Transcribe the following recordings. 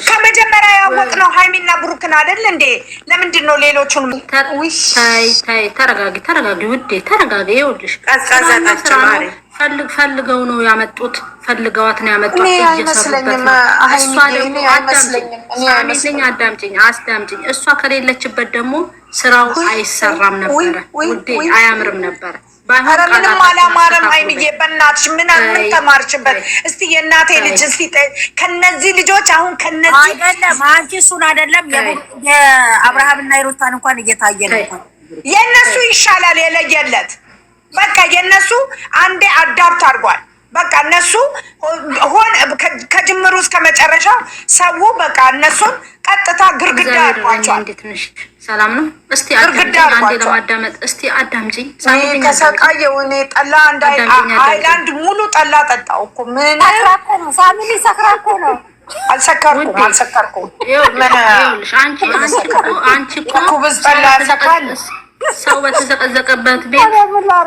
ከመጀመሪያ ያወቅነው ሃይሚና ብሩክን አይደል እንዴ? ለምንድን ነው ሌሎቹን? ታይ ተረጋጊ ውዴ ተረጋጊ። ይኸውልሽ ፈልገው ነው ያመጡት፣ ፈልገዋት ነው ያመጡት። አዳምጪኝ። እሷ ከሌለችበት ደግሞ ስራው አይሰራም ነበረ ውዴ፣ አያምርም ነበረ። ምንም አላማረም። ሃይሚዬ በእናትሽ ምን ተማርችበት? እስቲ የእናቴ ልጅ እስቲ ከነዚህ ልጆች አሁን ከነዚህ አይደለም አንቺ እሱን አይደለም የአብርሃምና የሩታን እንኳን እየታየ ነው። የነሱ ይሻላል የለየለት በቃ የነሱ አንዴ አዳፕት አድርጓል። በቃ እነሱ ሆን ከጅምሩ እስከ መጨረሻው ሰው በቃ እነሱን ቀጥታ ግርግዳ አድርጓቸዋል። ሰላም ነው። እስቲ ግርግዳ አንዴ ለማዳመጥ እስቲ አዳምጪኝ። ከሰቃየው እኔ ጠላ ሃይላንድ ሙሉ ጠላ ጠጣው እኮ ምን ፋሚሊ ሰክራኮ ነው። አልሰከርኩም። ይኸውልሽ አንቺ እኮ ኩብዝ ጠላ ሰካል ሰው በተዘቀዘቀበት ቤት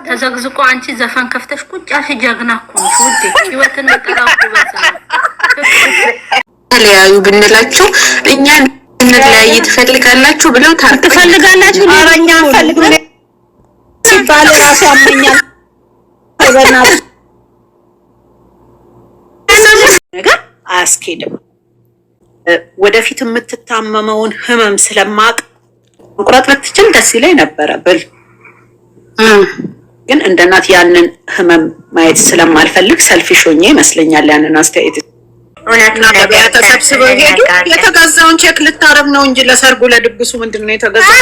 ተዘግዝቆ አንቺ ዘፈን ከፍተሽ ቁጭ ያልሽ ጀግና እኮ ነሽ ውዴ። ህይወትን ጠራው ተለያዩ ብንላችሁ እኛን እንለያይ ትፈልጋላችሁ ብለው ትፈልጋላችሁ ለኛ ፈልጉ ሲባል ራሱ ያመኛል። ነገር አያስኬድም። ወደፊት የምትታመመውን ህመም ስለማቅ መቁረጥ ብትችል ደስ ይለኝ ነበረ ብል ግን እንደ እናት ያንን ህመም ማየት ስለማልፈልግ ሰልፊሽ ሆኜ ይመስለኛል ያንን አስተያየት ገበያ ተሰብስበው ሄዱ። የተገዛውን ቼክ ልታረግ ነው እንጂ ለሰርጉ ለድግሱ ምንድነው የተገዛው?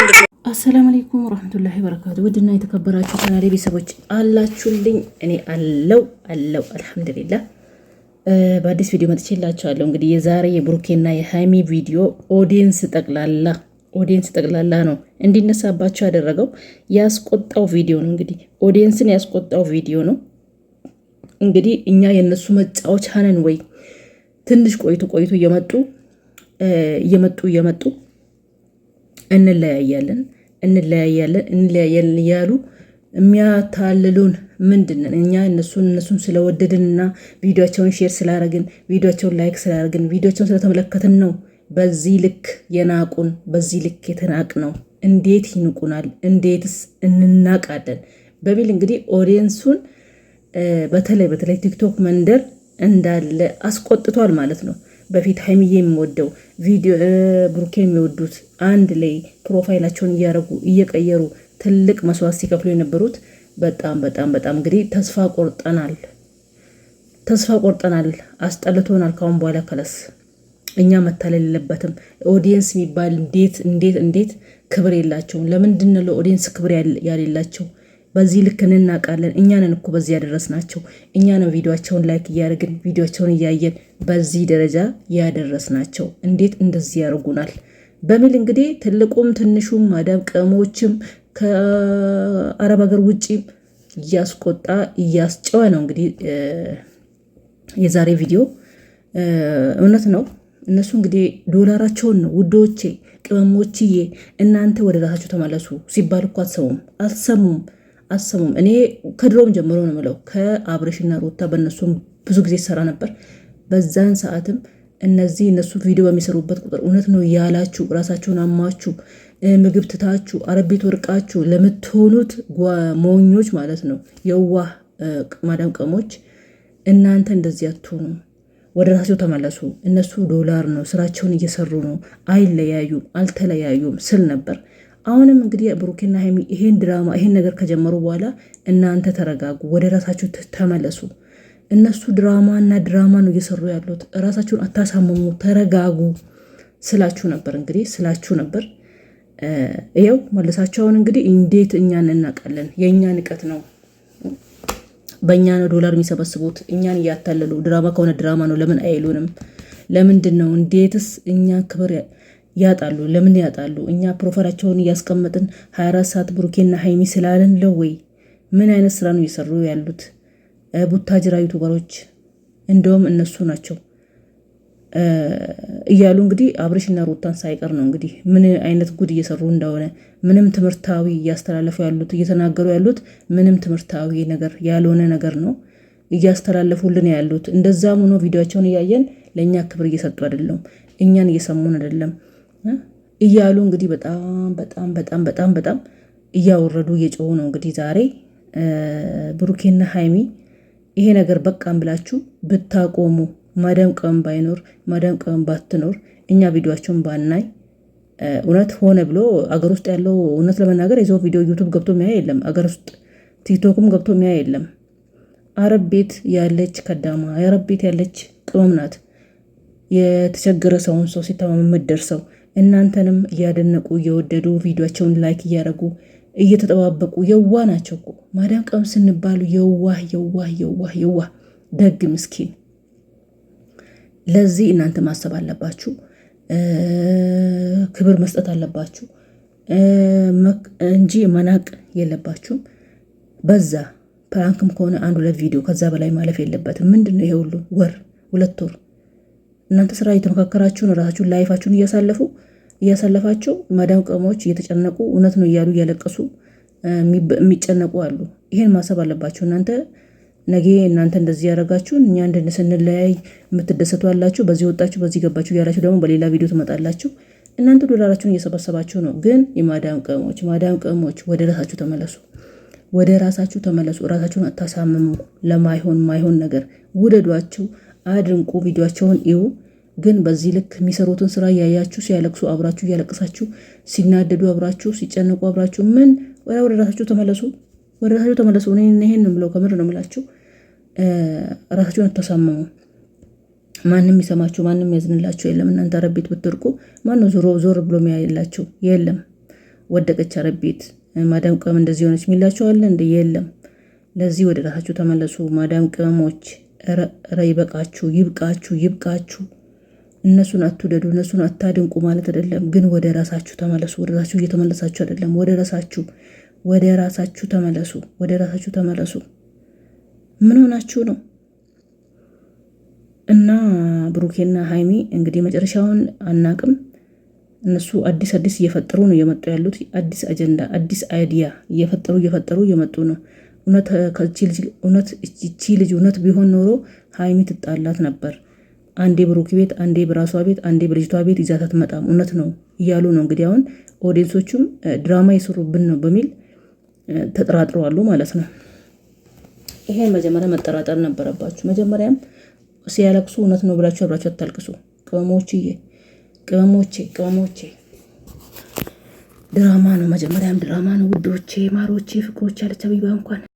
አሰላሙ አለይኩም ወራህመቱላሂ ወበረካቱ። ውድና የተከበራችሁ ቻናሌ ቤተሰቦች አላችሁልኝ? እኔ አለው አልሐምዱሊላህ። በአዲስ ቪዲዮ መጥቼላችኋለሁ። እንግዲህ የዛሬ የብሩኬና የሃይሚ ቪዲዮ ኦዲየንስ ጠቅላላ ነው እንዲነሳባቸው ያደረገው ያስቆጣው ቪዲዮ ነው። እንግዲህ ኦዲየንስን ያስቆጣው ቪዲዮ ነው። እንግዲህ እኛ የነሱ መጫወቻ ነን ወይ? ትንሽ ቆይቶ እየመጡ እንለያያለን እያሉ የሚያታልሉን ምንድነው? እኛ እነሱን ስለወደድንና ቪዲዮቸውን ሼር ስላደረግን ቪዲዮቸውን ላይክ ስላደረግን ቪዲዮቸውን ስለተመለከትን ነው በዚህ ልክ የናቁን፣ በዚህ ልክ የተናቅ ነው። እንዴት ይንቁናል? እንዴትስ እንናቃለን? በሚል እንግዲህ ኦዲየንሱን በተለይ ቲክቶክ መንደር እንዳለ አስቆጥቷል ማለት ነው። በፊት ሃይሚዬ የሚወደው ቪዲዮ ብሩኬ የሚወዱት አንድ ላይ ፕሮፋይላቸውን እየቀየሩ ትልቅ መስዋዕት ሲከፍሉ የነበሩት በጣም እንግዲህ ተስፋ ቆርጠናል፣ አስጠልቶናል። ካሁን በኋላ ከለስ እኛ መታለል የለበትም። ኦዲየንስ የሚባል እንዴት ክብር የላቸውም? ለምንድን ነው ለኦዲየንስ ክብር ያሌላቸው? በዚህ ልክ እንናቃለን። እኛንን እኮ በዚህ ያደረስናቸው፣ እኛንን ቪዲዮቸውን ላይክ እያደረግን ቪዲዮቸውን እያየን በዚህ ደረጃ ያደረስናቸው። እንዴት እንደዚህ ያደርጉናል? በሚል እንግዲህ ትልቁም ትንሹም ማዳም ቀሞችም ከአረብ ሀገር ውጪ እያስቆጣ እያስጨዋ ነው። እንግዲህ የዛሬ ቪዲዮ እውነት ነው። እነሱ እንግዲህ ዶላራቸውን ነው ውዶቼ፣ ቅመሞችዬ እናንተ ወደ ራሳቸው ተመለሱ ሲባል እኮ አትሰሙም። እኔ ከድሮም ጀምሮ ነው የምለው ከአብሬሽና ሩታ በእነሱም ብዙ ጊዜ ሰራ ነበር። በዛን ሰዓትም እነሱ ቪዲዮ በሚሰሩበት ቁጥር እውነት ነው ያላችሁ ራሳቸውን አማችሁ ምግብ ትታችሁ አረብ ቤት ወርቃችሁ ለምትሆኑት ሞኞች ማለት ነው የዋህ ማዳም ቀሞች እናንተ እንደዚህ አትሆኑ፣ ወደ ራሳቸው ተመለሱ። እነሱ ዶላር ነው ስራቸውን እየሰሩ ነው፣ አልተለያዩም ስል ነበር። አሁንም እንግዲህ ብሩኬና ሃይሚ ይሄን ነገር ከጀመሩ በኋላ እናንተ ተረጋጉ፣ ወደ ራሳችሁ ተመለሱ። እነሱ ድራማ ነው እየሰሩ ያሉት። ራሳችሁን አታሳምሙ፣ ተረጋጉ ስላችሁ ነበር። ይኸው መልሳቸውን እንግዲህ እንዴት እኛን እናውቃለን? የእኛ ንቀት ነው፣ በእኛ ነው ዶላር የሚሰበስቡት፣ እኛን እያታለሉ። ድራማ ከሆነ ድራማ ነው፣ ለምን አይሉንም? ለምንድን ነው? እንዴትስ እኛ ክብር ያጣሉ? ለምን ያጣሉ? እኛ ፕሮፋይላቸውን እያስቀመጥን 24 ሰዓት ብሩኬና ሃይሚ ስላለን ለወይ ምን አይነት ስራ ነው እየሰሩ ያሉት? ቡታጅራ ዩቱበሮች እንደውም እነሱ ናቸው እያሉ እንግዲህ አብሬሽና ሩታን ሳይቀር ነው እንግዲህ ምን አይነት ጉድ እየሰሩ እንደሆነ ምንም ትምህርታዊ እያስተላለፉ ያሉት እየተናገሩ ያሉት ምንም ትምህርታዊ ነገር ያልሆነ ነገር ነው እያስተላለፉልን ያሉት። እንደዛም ሆኖ ቪዲዮአቸውን እያየን ለኛ ክብር እየሰጡ አይደለም። እኛን እየሰሙን አይደለም እያሉ እንግዲህ በጣም እያወረዱ እየጮሁ ነው። እንግዲህ ዛሬ ብሩኬና ሀይሚ ይሄ ነገር በቃም ብላችሁ ብታቆሙ፣ ማዳም ቀን ባይኖር ማዳም ቀን ባትኖር እኛ ቪዲዮአቸውን ባናይ እውነት ሆነ ብሎ አገር ውስጥ ያለው እውነት ለመናገር የሰው ቪዲዮ ዩቱብ ገብቶ ሚያ የለም። አገር ውስጥ ቲክቶክም ገብቶ ሚያ የለም። አረብ ቤት ያለች ከዳማ የአረብ ቤት ያለች ቅመም ናት። የተቸገረ ሰውን ሰው ሲታመም የምትደርሰው እናንተንም እያደነቁ እየወደዱ ቪዲዮቸውን ላይክ እያደረጉ እየተጠባበቁ የዋ ናቸው እኮ ማዳም ቀም ስንባሉ የዋህ ደግ ምስኪን። ለዚህ እናንተ ማሰብ አለባችሁ፣ ክብር መስጠት አለባችሁ እንጂ መናቅ የለባችሁም። በዛ ፕራንክም ከሆነ 1-2 ቪዲዮ ከዛ በላይ ማለፍ የለበትም። ምንድነው ይሄ ሁሉ ወር 2 ወር እናንተ ስራ እየተመካከራችሁ ነው። ራሳችሁን ላይፋችሁን እያሳለፋችሁ ማዳም ቀሞች እየተጨነቁ እውነት ነው እያሉ እያለቀሱ የሚጨነቁ አሉ። ይሄን ማሰብ አለባችሁ እናንተ። ነገ እናንተ እንደዚህ ያደረጋችሁ እኛ ስንለያይ የምትደሰቱ አላችሁ። በዚህ ወጣችሁ በዚህ ገባችሁ እያላችሁ ደግሞ በሌላ ቪዲዮ ትመጣላችሁ። እናንተ ዶላራችሁን እየሰበሰባችሁ ነው። ግን የማዳም ቀሞች ወደ ራሳችሁ ተመለሱ፣ ወደ ራሳችሁ ተመለሱ። ራሳችሁን አታሳምሙ። ለማይሆን ነገር ውደዷቸው፣ አድንቁ፣ ቪዲዮቸውን እዩ። ግን በዚህ ልክ የሚሰሩትን ስራ እያያችሁ ሲያለቅሱ አብራችሁ እያለቅሳችሁ፣ ሲናደዱ አብራችሁ፣ ሲጨነቁ አብራችሁ ምን ወደ ራሳችሁ ተመለሱ፣ ወደ ራሳችሁ ተመለሱ። ይሄን ብለው ከምር ነው የምላችሁ። ራሳችሁን አታሳምሙ። ማንም ይሰማችሁ፣ ማንም ያዝንላችሁ የለም። እናንተ አረብ ቤት ብትርቁ ማነው ዞር ብሎ የሚያይላችሁ? የለም። ወደቀች አረብ ቤት ማዳም ቅመም እንደዚህ ሆነች የሚላችሁ አለ እንደ የለም። ለዚህ ወደ ራሳችሁ ተመለሱ ማዳም ቅመሞች። ረ ይበቃችሁ፣ ይብቃችሁ። እነሱን አትውደዱ፣ እነሱን አታድንቁ ማለት አይደለም፣ ግን ወደ ራሳችሁ ተመለሱ። ወደ ራሳችሁ እየተመለሳችሁ አይደለም፣ ወደ ራሳችሁ ተመለሱ። ምን ሆናችሁ ነው? እና ብሩኬና ሀይሚ እንግዲህ መጨረሻውን አናቅም። እነሱ አዲስ እየፈጠሩ ነው እየመጡ ያሉት። አዲስ አጀንዳ፣ አዲስ አይዲያ እየፈጠሩ እየመጡ ነው። እቺ ልጅ እውነት ቢሆን ኖሮ ሀይሚ ትጣላት ነበር። አንዴ ብሩክ ቤት፣ አንዴ በራሷ ቤት፣ አንዴ በልጅቷ ቤት ይዛት አትመጣም። እውነት ነው እያሉ ነው እንግዲህ። አሁን ኦዲየንሶቹም ድራማ የሰሩብን ነው በሚል ተጠራጥረዋሉ ማለት ነው። ይሄን መጀመሪያ መጠራጠር ነበረባችሁ። መጀመሪያም ሲያለቅሱ እውነት ነው ብላችሁ አብራችሁ አታልቅሱ። ቅመሞቼ ድራማ ነው፣ መጀመሪያም ድራማ ነው ውዶቼ፣ ማሮቼ፣ ፍቅሮቼ አለች አቢባ እንኳን